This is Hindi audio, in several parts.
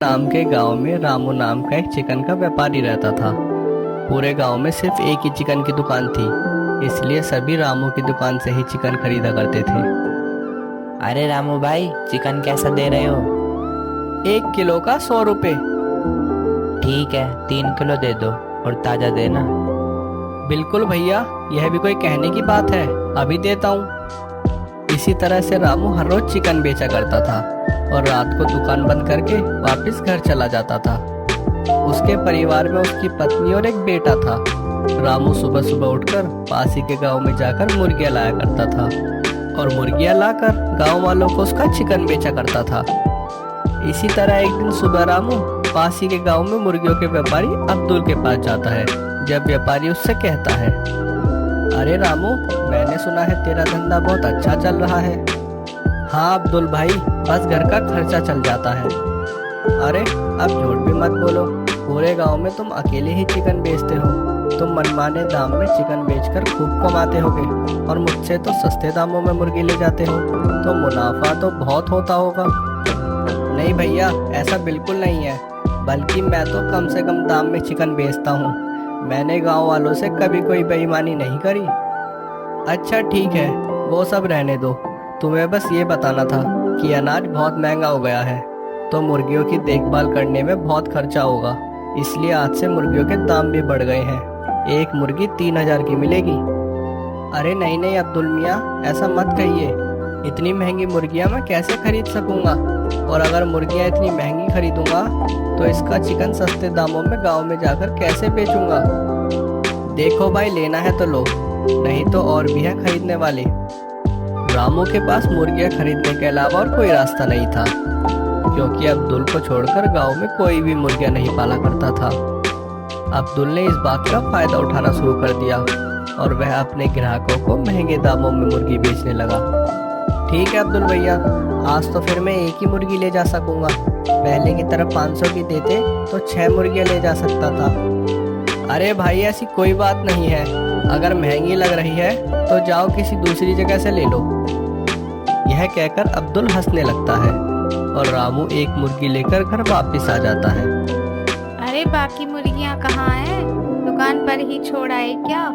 नाम के गांव में रामू नाम का एक चिकन का व्यापारी रहता था। पूरे गांव में सिर्फ एक ही चिकन की दुकान थी, इसलिए सभी रामू की दुकान से ही चिकन खरीदा करते थे। अरे रामू भाई, चिकन कैसा दे रहे हो? 1 किलो का 100 रुपये। ठीक है, 3 किलो दे दो और ताज़ा देना। बिल्कुल भैया, यह भी कोई कहने की बात है, अभी देता हूँ। इसी तरह से रामू हर रोज चिकन बेचा करता था और रात को दुकान बंद करके वापस घर चला जाता था। उसके परिवार में उसकी पत्नी और एक बेटा था। रामू सुबह सुबह उठकर पास ही के गांव में जाकर मुर्गियां लाया करता था और मुर्गियां लाकर गांव वालों को उसका चिकन बेचा करता था। इसी तरह एक दिन सुबह रामू पास ही के गांव में मुर्गियों के व्यापारी अब्दुल के पास जाता है। जब व्यापारी उससे कहता है, अरे रामू, मैंने सुना है तेरा धंधा बहुत अच्छा चल रहा है। हाँ अब्दुल भाई, बस घर का खर्चा चल जाता है। अरे अब झूठ भी मत बोलो, पूरे गांव में तुम अकेले ही चिकन बेचते हो। तुम मनमाने दाम में चिकन बेचकर खूब कमाते होगे और मुझसे तो सस्ते दामों में मुर्गी ले जाते हो, तो मुनाफा तो बहुत होता होगा। नहीं भैया, ऐसा बिल्कुल नहीं है, बल्कि मैं तो कम से कम दाम में चिकन बेचता हूँ। मैंने गांव वालों से कभी कोई बेईमानी नहीं करी। अच्छा ठीक है, वो सब रहने दो। तुम्हें बस ये बताना था कि अनाज बहुत महंगा हो गया है, तो मुर्गियों की देखभाल करने में बहुत खर्चा होगा, इसलिए आज से मुर्गियों के दाम भी बढ़ गए हैं। एक मुर्गी 3000 की मिलेगी। अरे नहीं नहीं अब्दुल मियाँ, ऐसा मत कहिए। इतनी महंगी मुर्गियाँ मैं कैसे खरीद सकूँगा, और अगर मुर्गियाँ इतनी महंगी खरीदूँगा तो इसका चिकन सस्ते दामों में गाँव में जाकर कैसे बेचूँगा। देखो भाई, लेना है तो लो, नहीं तो और भी है खरीदने वाले। रामू के पास मुर्गियां खरीदने के अलावा और कोई रास्ता नहीं था, क्योंकि अब्दुल को छोड़कर गांव में कोई भी मुर्गियां नहीं पाला करता था। अब्दुल ने इस बात का फायदा उठाना शुरू कर दिया और वह अपने ग्राहकों को महंगे दामों में मुर्गी बेचने लगा। ठीक है अब्दुल भैया, आज तो फिर मैं एक ही मुर्गी ले जा सकूंगा। पहले की तरह 500 की देते तो 6 मुर्गियां ले जा सकता था। अरे भाई, ऐसी कोई बात नहीं है, अगर महंगी लग रही है तो जाओ किसी दूसरी जगह से ले लो। यह कहकर अब्दुल हंसने लगता है और रामू एक मुर्गी लेकर घर वापस आ जाता है। अरे बाकी मुर्गियां कहाँ हैं? दुकान पर ही छोड़ आए क्या?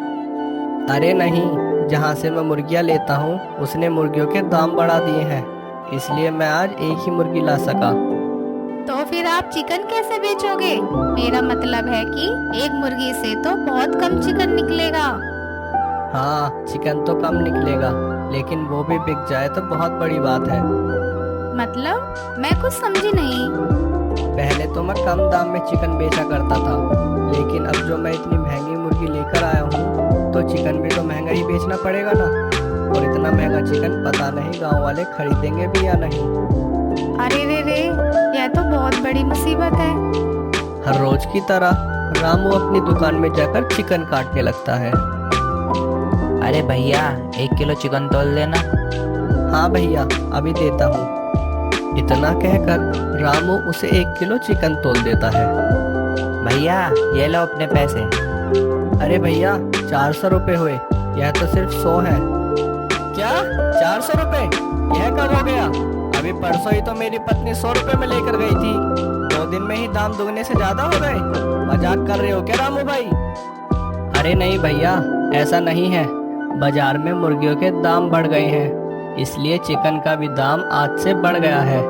अरे नहीं, जहाँ से मैं मुर्गियाँ लेता हूँ उसने मुर्गियों के दाम बढ़ा दिए हैं, इसलिए मैं आज एक ही मुर्गी ला सका। तो फिर आप चिकन कैसे बेचोगे? मेरा मतलब है कि एक मुर्गी से तो बहुत कम चिकन निकलेगा। हाँ, चिकन तो कम निकलेगा, लेकिन वो भी बिक जाए तो बहुत बड़ी बात है। मतलब मैं कुछ समझी नहीं। पहले तो मैं कम दाम में चिकन बेचा करता था, लेकिन अब जो मैं इतनी महंगी मुर्गी लेकर आया हूँ तो चिकन भी तो महंगा ही बेचना पड़ेगा ना, और इतना महंगा चिकन पता नहीं गांव वाले खरीदेंगे भी या नहीं। अरे रे, यह तो बहुत बड़ी मुसीबत है। हर रोज की तरह रामू अपनी दुकान में जाकर चिकन काटने लगता है। अरे भैया, 1 किलो चिकन तोल देना। हाँ भैया, अभी देता हूँ। इतना कहकर रामू उसे 1 किलो चिकन तोल देता है। भैया, ये लो अपने पैसे। अरे भैया, 400 रुपये हुए, यह तो सिर्फ 100 है। क्या 400 रुपये? यह कब हो गया? अभी परसों ही तो मेरी पत्नी 100 रुपये में लेकर गई थी। 2 दिन में ही दाम दुगने से ज्यादा हो गए। मजाक कर रहे हो क्या रामू भाई? अरे नहीं भैया, ऐसा नहीं है, बाजार में मुर्गियों के दाम बढ़ गए हैं, इसलिए चिकन का भी दाम आज से बढ़ गया है।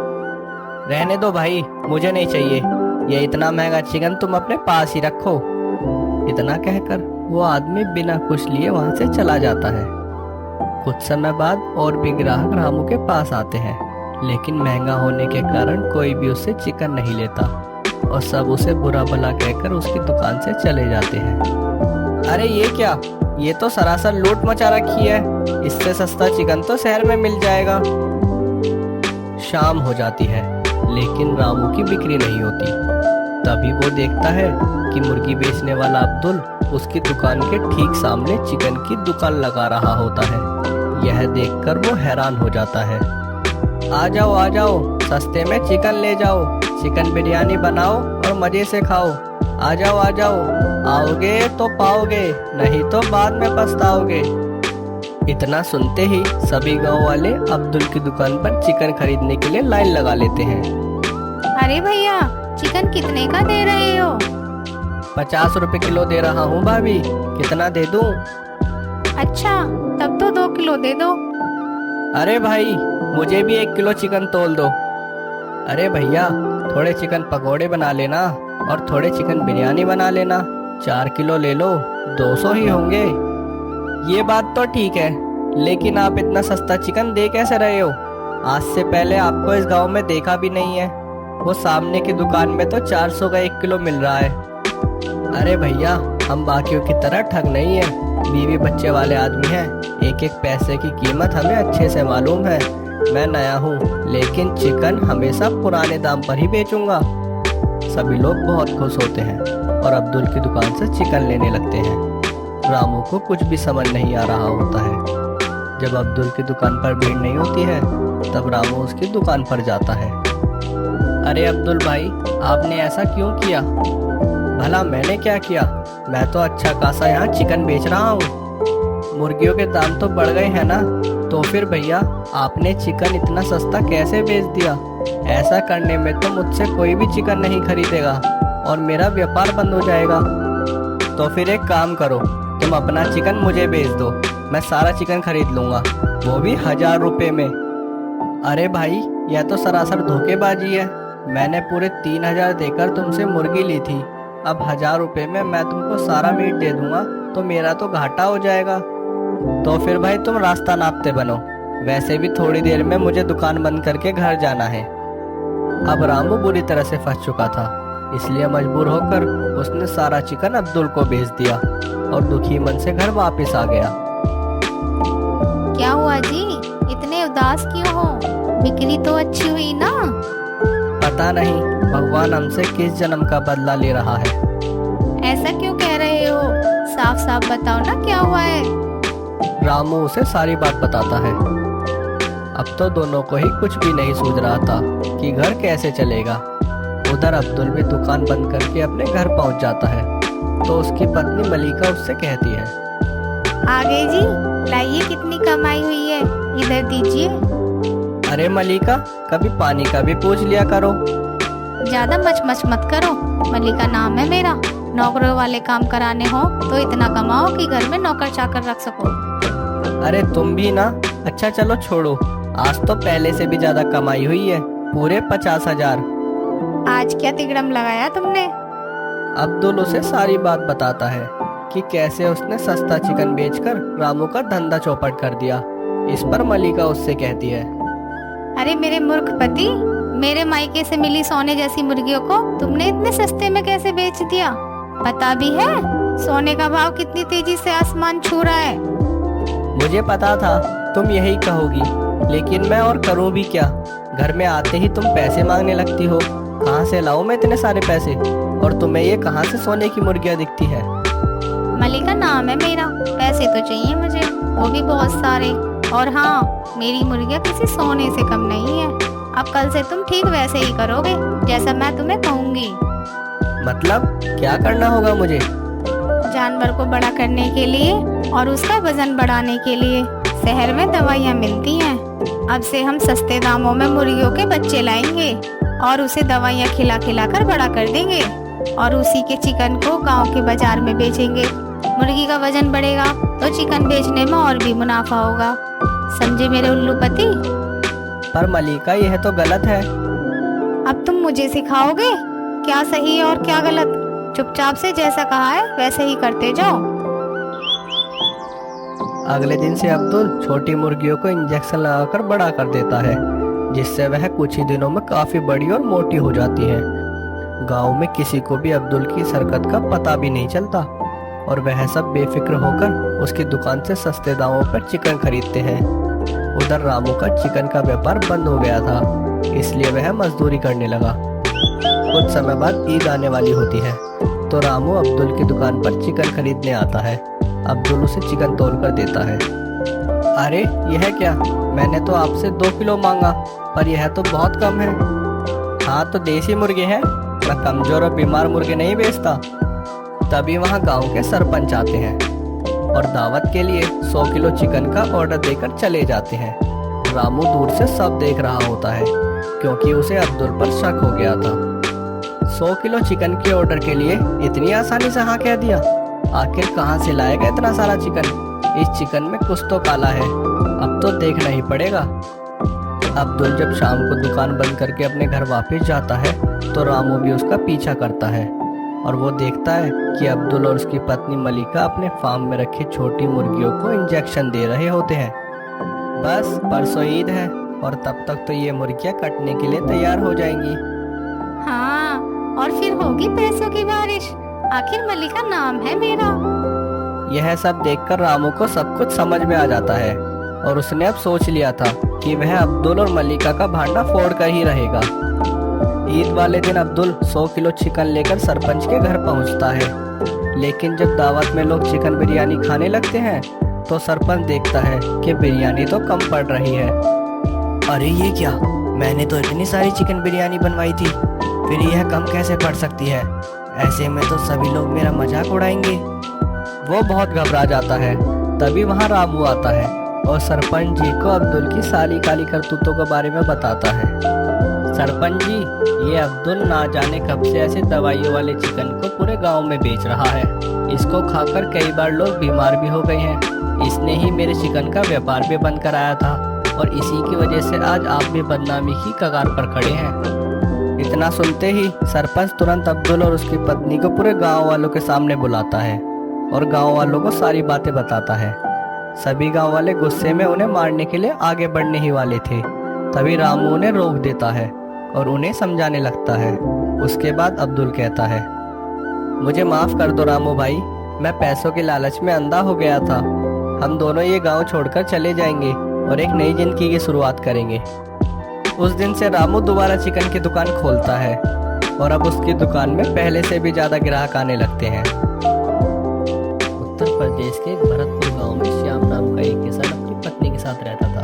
रहने दो भाई, मुझे नहीं चाहिए, ये इतना महंगा चिकन तुम अपने पास ही रखो। इतना कहकर वो आदमी बिना कुछ लिए वहां से चला जाता है। कुछ समय बाद और भी ग्राहक रामू के पास आते हैं, लेकिन महंगा होने के कारण कोई भी उससे चिकन नहीं लेता और सब उसे बुरा भला कहकर उसकी दुकान से चले जाते हैं। अरे ये क्या, ये तो सरासर लूट मचा रखी है, इससे सस्ता चिकन तो शहर में मिल जाएगा। शाम हो जाती है, लेकिन रामू की बिक्री नहीं होती। तभी वो देखता है कि मुर्गी बेचने वाला अब्दुल उसकी दुकान के ठीक सामने चिकन की दुकान लगा रहा होता है। यह देखकर वो हैरान हो जाता है। आ जाओ, सस्ते में चिकन ले जाओ, चिकन बिरयानी बनाओ और मजे से खाओ। आ जाओ, आओगे तो पाओगे, नहीं तो बाद में पछताओगे। इतना सुनते ही सभी गांव वाले अब्दुल की दुकान पर चिकन खरीदने के लिए लाइन लगा लेते हैं। अरे भैया, चिकन कितने का दे रहे हो? 50 रुपए किलो दे रहा हूँ भाभी, कितना दे दूँ? अच्छा, तब तो 2 किलो दे दो। अरे भाई, मुझे भी 1 किलो चिकन तोल दो। अरे भैया, थोड़े चिकन पकोड़े बना लेना और थोड़े चिकन बिरयानी बना लेना। 4 किलो ले लो, 200 ही होंगे। ये बात तो ठीक है, लेकिन आप इतना सस्ता चिकन दे कैसे रहे हो? आज से पहले आपको इस गांव में देखा भी नहीं है। वो सामने की दुकान में तो 400 का 1 किलो मिल रहा है। अरे भैया, हम बाकियों की तरह ठग नहीं है, बीवी बच्चे वाले आदमी हैं। एक एक पैसे की कीमत हमें अच्छे से मालूम है। मैं नया हूँ, लेकिन चिकन हमेशा पुराने दाम पर ही बेचूंगा। सभी लोग बहुत खुश होते हैं और अब्दुल की दुकान से चिकन लेने लगते हैं। रामू को कुछ भी समझ नहीं आ रहा होता है। जब अब्दुल की दुकान पर भीड़ नहीं होती है, तब रामू उसकी दुकान पर जाता है। अरे अब्दुल भाई, आपने ऐसा क्यों किया? भला मैंने क्या किया? मैं तो अच्छा खासा यहाँ चिकन बेच रहा हूँ। मुर्गियों के दाम तो बढ़ गए हैं ना, तो फिर भैया आपने चिकन इतना सस्ता कैसे बेच दिया? ऐसा करने में तो मुझसे कोई भी चिकन नहीं खरीदेगा और मेरा व्यापार बंद हो जाएगा। तो फिर एक काम करो, तुम अपना चिकन मुझे बेच दो, मैं सारा चिकन खरीद लूँगा, वो भी 1000 रुपये में। अरे भाई, यह तो सरासर धोखेबाजी है। मैंने पूरे 3000 देकर तुमसे मुर्गी ली थी। अब 1000 रुपये में मैं तुमको सारा मीट दे दूंगा तो मेरा तो घाटा हो जाएगा। तो फिर भाई तुम रास्ता नापते बनो। वैसे भी थोड़ी देर में मुझे दुकान बंद करके घर जाना है। अब रामू बुरी तरह से फंस चुका था, इसलिए मजबूर होकर उसने सारा चिकन अब्दुल को बेच दिया और दुखी मन से घर वापस आ गया। क्या हुआ जी, इतने उदास क्यों हो? बिक्री तो अच्छी हुई ना? पता नहीं भगवान हमसे किस जन्म का बदला ले रहा है। ऐसा क्यों कह रहे हो? साफ साफ बताओ ना, क्या हुआ है? रामू उसे सारी बात बताता है। अब तो दोनों को ही कुछ भी नहीं सूझ रहा था कि घर कैसे चलेगा। उधर अब्दुल भी दुकान बंद करके अपने घर पहुंच जाता है, तो उसकी पत्नी मलिका उससे कहती है, आगे जी, लाइए कितनी कमाई हुई है, इधर दीजिए। अरे मलिका, कभी पानी का भी पूछ लिया करो। ज्यादा मच मत करो, मलिका नाम है मेरा। नौकरों वाले काम कराने हो तो इतना कमाओ कि घर में नौकर चाकर रख सको। अरे तुम भी ना। अच्छा चलो छोड़ो, आज तो पहले से भी ज्यादा कमाई हुई है, पूरे 50,000। आज क्या तिगड़म लगाया तुमने? अब्दुल उसे सारी बात बताता है कि कैसे उसने सस्ता चिकन बेचकर रामू का धंधा चौपट कर दिया। इस पर मलिका उससे कहती है, अरे मेरे मूर्ख पति, मेरे मायके से मिली सोने जैसी मुर्गियों को तुमने इतने सस्ते में कैसे बेच दिया? पता भी है सोने का भाव कितनी तेजी से आसमान छू रहा है। मुझे पता था तुम यही कहोगी, लेकिन मैं और करूं भी क्या? घर में आते ही तुम पैसे मांगने लगती हो। कहाँ से लाऊं मैं इतने सारे पैसे? और तुम्हें ये कहाँ से सोने की मुर्गियाँ दिखती है? मलिका नाम है मेरा, पैसे तो चाहिए मुझे, वो भी बहुत सारे। और हाँ, मेरी मुर्गियाँ किसी सोने से कम नहीं है। अब कल से तुम ठीक वैसे ही करोगे जैसा मैं तुम्हें कहूँगी। मतलब क्या करना होगा मुझे? जानवर को बड़ा करने के लिए और उसका वजन बढ़ाने के लिए शहर में दवाइयाँ मिलती हैं। अब से हम सस्ते दामों में मुर्गियों के बच्चे लाएंगे और उसे दवाइयाँ खिला खिला कर बड़ा कर देंगे और उसी के चिकन को गांव के बाजार में बेचेंगे। मुर्गी का वजन बढ़ेगा तो चिकन बेचने में और भी मुनाफा होगा। समझे मेरे उल्लू पति? पर मलिका, यह तो गलत है। अब तुम मुझे सिखाओगे क्या सही और क्या गलत? चुपचाप से जैसा कहा है वैसे ही करते जाओ। अगले दिन से अब्दुल छोटी मुर्गियों को इंजेक्शन लगाकर बड़ा कर देता है, जिससे वह कुछ ही दिनों में काफी बड़ी और मोटी हो जाती है। गांव में किसी को भी अब्दुल की इस हरकत का पता भी नहीं चलता और वह सब बेफिक्र होकर उसकी दुकान से सस्ते दामों पर चिकन खरीदते हैं। उधर रामू का चिकन का व्यापार बंद हो गया था, इसलिए वह मजदूरी करने लगा। कुछ समय बाद ईद आने वाली होती है, तो रामू अब्दुल की दुकान पर चिकन खरीदने आता है। अब्दुल उसे चिकन तोल कर देता है। अरे यह क्या? मैंने तो आपसे 2 किलो मांगा, पर यह तो बहुत कम है। हाँ तो देसी मुर्गे हैं, मैं कमजोर और बीमार मुर्गे नहीं बेचता। तभी वहाँ गांव के सरपंच आते हैं और दावत के लिए 100 किलो चिकन का ऑर्डर देकर चले जाते हैं। रामू दूर से सब देख रहा होता है, क्योंकि उसे अब्दुल पर शक हो गया था। 100 किलो चिकन के ऑर्डर के लिए इतनी आसानी से हाँ कह दिया। आखिर कहाँ से लाएगा इतना सारा चिकन? इस चिकन में कुछ तो काला है, अब तो देखना ही पड़ेगा। अब्दुल जब शाम को दुकान बंद करके अपने घर वापस जाता है तो रामू भी उसका पीछा करता है और वो देखता है कि अब्दुल और उसकी पत्नी मलिका अपने फार्म में रखी छोटी मुर्गियों को इंजेक्शन दे रहे होते हैं। बस परसों ईद है और तब तक तो ये मुर्गियां कटने के लिए तैयार हो जाएंगी। हाँ, और फिर होगी पैसों की बारिश। आखिर मलिका नाम है मेरा। यह सब देखकर रामू को सब कुछ समझ में आ जाता है और उसने अब सोच लिया था कि वह अब्दुल और मलिका का भांडा फोड़ कर ही रहेगा। ईद वाले दिन अब्दुल 100 किलो चिकन लेकर सरपंच के घर पहुंचता है, लेकिन जब दावत में लोग चिकन बिरयानी खाने लगते हैं तो सरपंच देखता है कि बिरयानी तो कम पड़ रही है। अरे ये क्या, मैंने तो इतनी सारी चिकन बिरयानी बनवाई थी, फिर यह कम कैसे पड़ सकती है? ऐसे में तो सभी लोग मेरा मजाक उड़ाएंगे। वो बहुत घबरा जाता है। तभी वहाँ रामू आता है और सरपंच जी को अब्दुल की साली काली करतूतों के बारे में बताता है। सरपंच जी, ये अब्दुल ना जाने कब से ऐसे दवाइयों वाले चिकन को पूरे गांव में बेच रहा है। इसको खाकर कई बार लोग बीमार भी हो गए हैं। इसने ही मेरे चिकन का व्यापार भी बंद कराया था और इसी की वजह से आज आप भी बदनामी की कगार पर खड़े हैं। इतना सुनते ही सरपंच तुरंत अब्दुल और उसकी पत्नी को पूरे गांव वालों के सामने बुलाता है और गांव वालों को सारी बातें बताता है। सभी गांव वाले गुस्से में उन्हें मारने के लिए आगे बढ़ने ही वाले थे। तभी रामू उन्हें रोक देता है और उन्हें समझाने लगता है। उसके बाद अब्दुल कहता है, मुझे माफ कर दो रामू भाई, मैं पैसों के लालच में अंधा हो गया था। हम दोनों ये गांव छोड़कर चले जाएंगे और एक नई जिंदगी की शुरुआत करेंगे। उस दिन से रामू दोबारा चिकन की दुकान खोलता है और अब उसकी दुकान में पहले से भी ज्यादा ग्राहक आने लगते हैं। उत्तर प्रदेश के भरतपुर गांव में श्याम नाम का एक किसान अपनी पत्नी के साथ रहता था।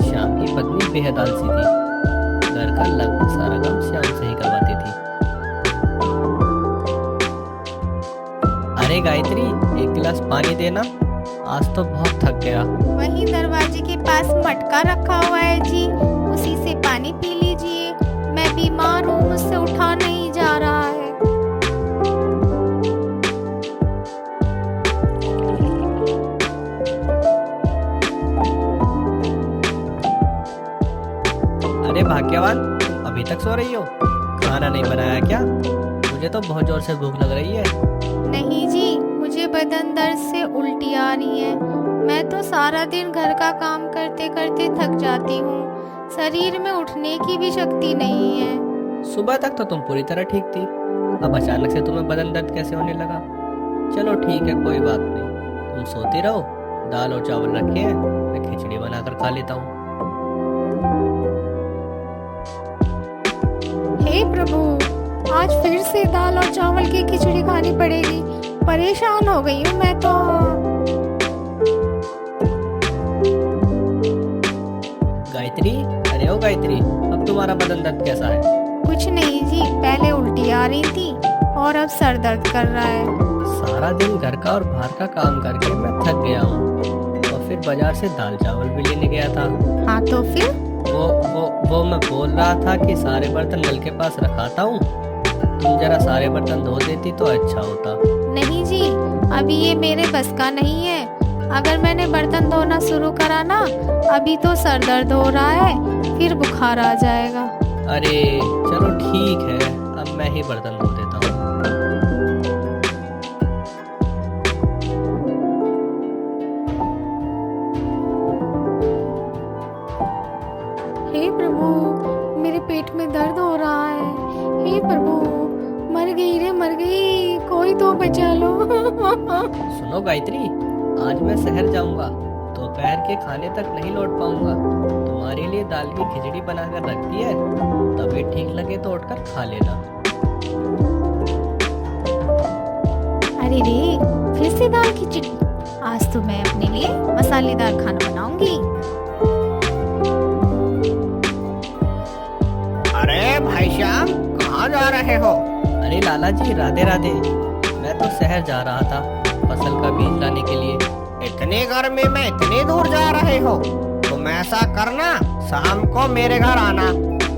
श्याम की पत्नी बेहद आलसी थी। घर का लगभग सारा काम श्याम से ही करवाती थी। अरे गायत्री, एक गिलास पानी देना, आज तो बहुत थक गया। वही दरवाजे के पास मटका रखा हुआ है जी, उसी से पानी पी लीजिए। मैं बीमार हूँ, मुझसे उठा नहीं जा रहा है। अरे भाग्यवान, तुम अभी तक सो रही हो? खाना नहीं बनाया क्या? मुझे तो बहुत जोर से भूख लग रही है। नहीं जी, मुझे बदन दर्द से उल्टी आ रही है। मैं तो सारा दिन घर का काम करते करते थक जाती हूँ। शरीर में उठने की भी शक्ति नहीं है। सुबह तक तो तुम पूरी तरह ठीक थी, अब अचानक से तुम्हें बदन दर्द कैसे होने लगा? चलो ठीक है, कोई बात नहीं, तुम सोती रहो। दाल और चावल रखे हैं, मैं खिचड़ी बनाकर खा लेता हूँ। हे प्रभु, आज फिर से दाल और चावल की खिचड़ी खानी पड़ेगी। परेशान हो गई हूँ मैं तो। गायत्री, अरे ओ गायत्री, अब तुम्हारा बदन दर्द कैसा है? कुछ नहीं जी, पहले उल्टी आ रही थी और अब सर दर्द कर रहा है। सारा दिन घर का और बाहर का काम करके मैं थक गया हूँ और फिर बाजार से दाल चावल भी लेने गया था। हाँ तो फिर? वो मैं बोल रहा था कि सारे बर्तन नल के पास रखाता हूँ, तुम जरा सारे बर्तन धो देती तो अच्छा होता। नहीं जी, अभी ये मेरे बस का नहीं है। अगर मैंने बर्तन धोना शुरू करा ना, अभी तो सर दर्द हो रहा है, फिर बुखार आ जाएगा। अरे चलो ठीक है, अब मैं ही बर्तन धो देता हूँ। हे प्रभु, मेरे पेट में दर्द हो रहा है। हे प्रभु, मर गई रे मर गई, कोई तो बचा लो। सुनो गायत्री, आज मैं शहर जाऊंगा, दोपहर के खाने तक नहीं लौट पाऊंगा। तुम्हारे लिए दाल की खिचड़ी बनाकर रख दी है, तबीयत ठीक लगे तो उठकर खा लेना। अरे रे, फिर से दाल खिचड़ी। आज तो मैं अपने लिए मसालेदार खाना बनाऊंगी। अरे भाई श्याम, कहाँ जा रहे हो? अरे लाला जी, राधे राधे। मैं तो शहर जा रहा था फसल का बीज लाने के लिए। इतनी गर्मी में इतनी दूर जा रहे हो? तुम ऐसा करना, शाम को मेरे घर आना,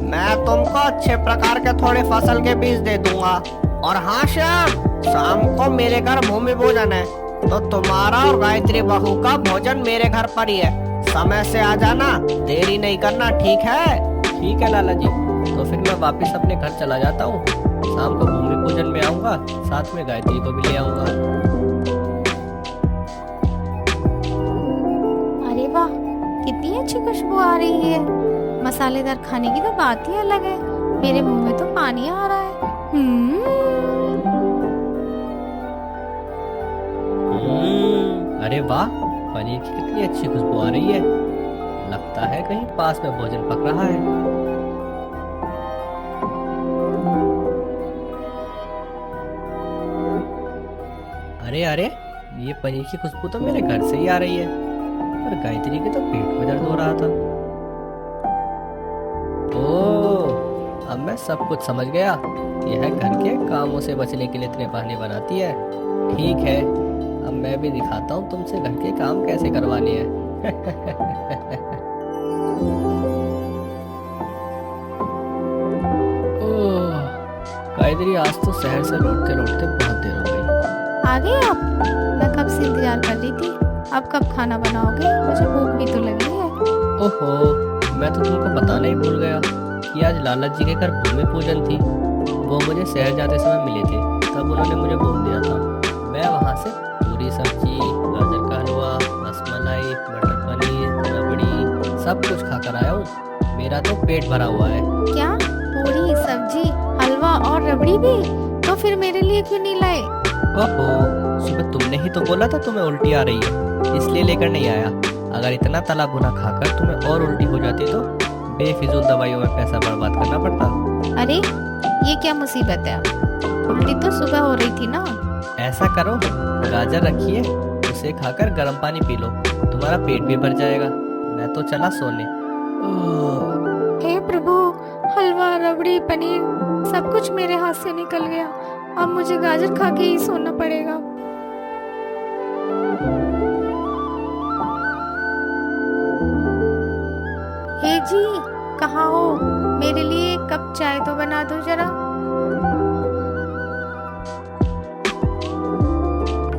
मैं तुमको अच्छे प्रकार के थोड़े फसल के बीज दे दूंगा। और हाँ श्याम, शाम को मेरे घर भूमि पूजन है, तो तुम्हारा और गायत्री बहू का भोजन मेरे घर पर ही है। समय से आ जाना, देरी नहीं करना, ठीक है? ठीक है लाला जी। तो फिर मैं वापस अपने घर चला जाता हूँ। शाम को भूमि पूजन में आऊंगा, साथ में गायत्री को भी ले आऊंगा। अरे वाह, कितनी अच्छी खुशबू आ रही है। मसालेदार खाने की तो बात ही अलग है। मेरे मुंह में तो पानी आ रहा है। अरे वाह, पनीर की कितनी अच्छी खुशबू आ रही है। लगता है कहीं पास में भोजन पक रहा है। अरे अरे, ये पनीर की खुशबू तो मेरे घर से ही आ रही है। पर गायत्री के तो पेट में दर्द हो रहा था। ओह, अब मैं सब कुछ समझ गया। यह घर के कामों से बचने के लिए इतने बहाने बनाती है। ठीक है, अब मैं भी दिखाता हूँ तुमसे घर के काम कैसे करवाने हैं। ओह, गायत्री आज तो शहर से लौटते लौटते बहुत देर हो गई। आ गए आप? मैं कब से इंतजार कर रही थी। अब कब खाना बनाओगे? मुझे भूख भी तो लगी है। ओहो, मैं तो तुमको बताना ही भूल गया कि आज लाला जी के घर भूमि पूजन थी। वो मुझे शहर जाते समय मिले थे, तब उन्होंने मुझे बोल दिया था। मैं वहाँ से पूरी सब्जी, गाजर का हलवा, रसमलाई, मटर पनीर, रबड़ी सब कुछ खाकर आया हूँ। मेरा तो पेट भरा हुआ है। क्या? पूरी सब्जी, हलवा और रबड़ी भी? तो फिर मेरे लिए क्यों नहीं लाए? ओहो, सुबह तुमने ही तो बोला था तुम्हें उल्टी आ रही है, इसलिए लेकर नहीं आया। अगर इतना तला भुना खाकर तुम्हें और उल्टी हो जाती तो बेफिजूल दवाइयों में पैसा बर्बाद करना पड़ता। अरे ये क्या मुसीबत है? उल्टी तो सुबह हो रही थी ना। ऐसा करो, गाजर रखिए, उसे खाकर गर्म पानी पी लो, तुम्हारा पेट भी भर जाएगा। मैं तो चला सोने। हे प्रभु, हलवा, रबड़ी, पनीर सब कुछ मेरे हाथ से निकल गया। अब मुझे गाजर खा के ही सोना पड़ेगा। हे जी, कहाँ हो? मेरे लिए एक कप चाय तो बना दो जरा।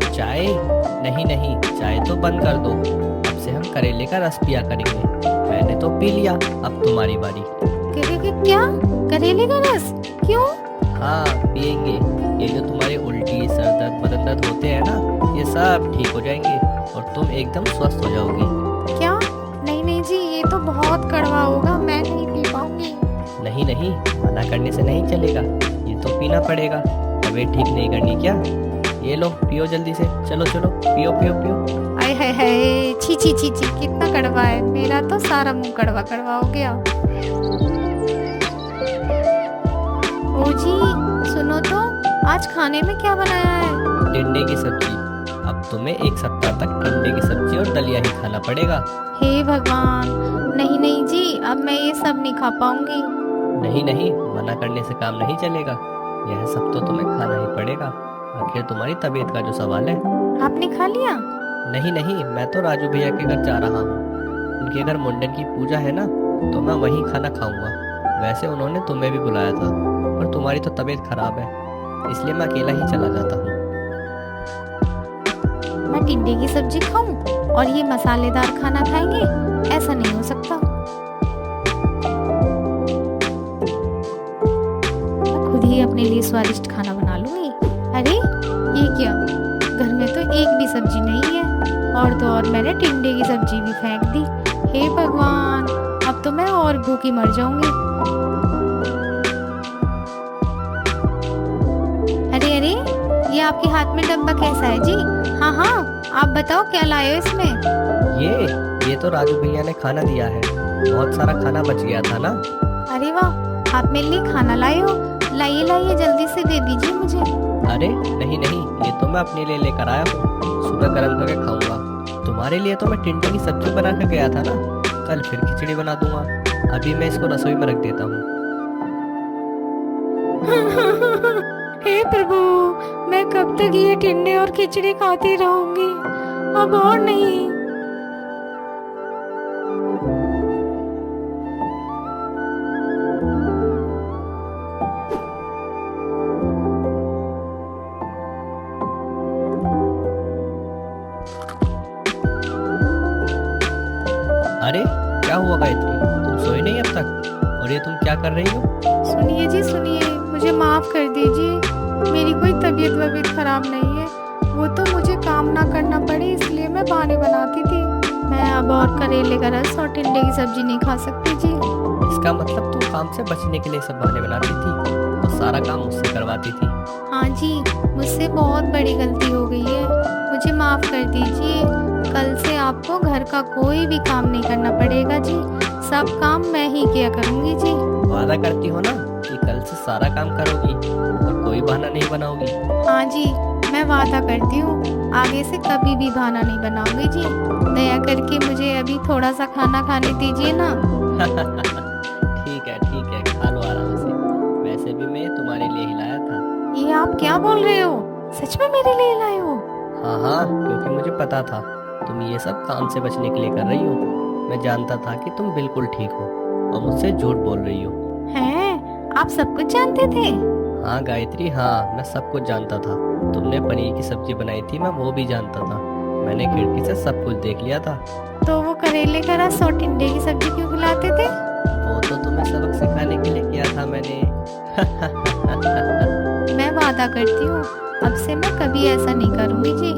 चाय? नहीं नहीं, चाय तो बंद कर दो। अब से हम करेले का रस पिया करेंगे। मैंने तो पी लिया, अब तुम्हारी बारी। क्या? करेले का रस? क्यों? हाँ, पियेंगे। ये जो तुम्हारे उल्टी, सर दर्द, बदन दर्द होते हैं ना, ये सब ठीक हो जाएंगे और तुम एकदम स्वस्थ हो जाओगी। क्या? नहीं नहीं जी, ये तो बहुत कड़वा होगा, मैं नहीं पी पाऊंगी। नहीं नहीं, मना करने से नहीं चलेगा, ये तो पीना पड़ेगा। तबीयत ठीक नहीं करनी क्या? ये लो, पियो जल्दी से। चलो चलो, पियो पियो पियो। आय हाय हाय, छी छी छी छी, कितना कड़वा है। मेरा तो सारा मुंह कड़वा कड़वा हो गया। ओ जी, सुनो तो, आज खाने में क्या बनाया है? टिंडे की सब्जी। अब तुम्हें एक सप्ताह तक टिंडे की सब्जी और दलिया ही खाना पड़ेगा। हे भगवान, नहीं नहीं जी, अब मैं ये सब नहीं खा पाऊंगी। नहीं नहीं, मना करने से काम नहीं चलेगा, यह सब तो तुम्हें खाना ही पड़ेगा। आखिर तुम्हारी तबीयत का जो सवाल है। आपने खा लिया? नहीं नहीं, मैं तो राजू भैया के घर जा रहा हूँ। उनके घर मुंडन की पूजा है ना, तो मैं वहीं खाना खाऊंगा। वैसे उन्होंने तुम्हें भी बुलाया था, पर तुम्हारी तो तबीयत खराब है, इसलिए मैं अकेला ही चला जाता हूँ। मैं टिंडे की सब्जी खाऊं और ये मसालेदार खाना खाएंगे? ऐसा नहीं हो सकता। मैं खुद ही अपने लिए स्वादिष्ट खाना बना लूंगी। अरे ये क्या? घर में तो एक भी सब्जी नहीं है, और तो और मैंने टिंडे की सब्जी भी फेंक दी। हे भगवान, अब तो मैं और भूखी मर जाऊंगी। अरे अरे, ये आपके हाथ में डब्बा कैसा है जी? हाँ हाँ, आप बताओ क्या लाए हो इसमें? ये तो राजू भैया ने खाना दिया है। बहुत सारा खाना बच गया था ना। अरे वाह, आप मेरे लिए खाना लाए हो। लाइए लाइए, जल्दी से दे दीजिए मुझे। अरे नहीं नहीं, ये तो मैं अपने लिए लेकर आया हूँ, सुबह गर्म करके खाऊंगा। तुम्हारे लिए तो मैं टिंडे की सब्जी बना कर गया था ना, कल फिर खिचड़ी बना दूंगा। अभी मैं इसको रसोई में रख देता हूँ। हे प्रभु, मैं कब तक ये टिंडे और खिचड़ी खाती रहूंगी? अब और नहीं। हुआ गायत्री, तुम सोई नहीं अब तक? और ये तुम क्या कर रही हो? सुनिए जी सुनिए, मुझे माफ कर दीजिए। मेरी कोई तबीयत वबीयत खराब नहीं है। वो तो मुझे काम ना करना पड़े इसलिए मैं बहाने बनाती थी। मैं अब और करेले का रस और टिंडे की सब्जी नहीं खा सकती जी। इसका मतलब तुम काम से बचने के लिए सब बहाने बनाती थी और सारा काम मुझसे करवाती थी। हाँ जी, मुझसे बहुत बड़ी गलती हो गई है, मुझे माफ कर दीजिए। कल से आपको घर का कोई भी काम नहीं करना पड़ेगा जी। सब काम मैं ही किया करूँगी जी। वादा करती हो ना कि कल से सारा काम करोगी और कोई बहाना नहीं बनाओगी? हाँ जी, मैं वादा करती हूँ आगे से कभी भी बहाना नहीं बनाऊंगी जी। दया करके मुझे अभी थोड़ा सा खाना खाने दीजिए ना। ठीक है, खा लो आराम से। वैसे भी मैं तुम्हारे लिए ही लाया था। ये आप क्या बोल रहे हो? सच में मेरे लिए लाए हो? हाँ, क्योंकि मुझे पता था तुम ये सब काम से बचने के लिए कर रही हो। मैं जानता था कि तुम बिल्कुल ठीक हो और मुझसे झूठ बोल रही हो। हैं? आप सब कुछ जानते थे? हाँ गायत्री, हाँ, मैं सब कुछ जानता था। तुमने पनीर की सब्जी बनाई थी, मैं वो भी जानता था। मैंने खिड़की से सब कुछ देख लिया था। तो वो करेले का रस और टिंडे की सब्जी क्यों खिलाते थे? वो तो तुम्हें सबक सिखाने के लिए किया था मैंने। मैं वादा करती हूँ अब से मैं कभी ऐसा नहीं करूँगी जी।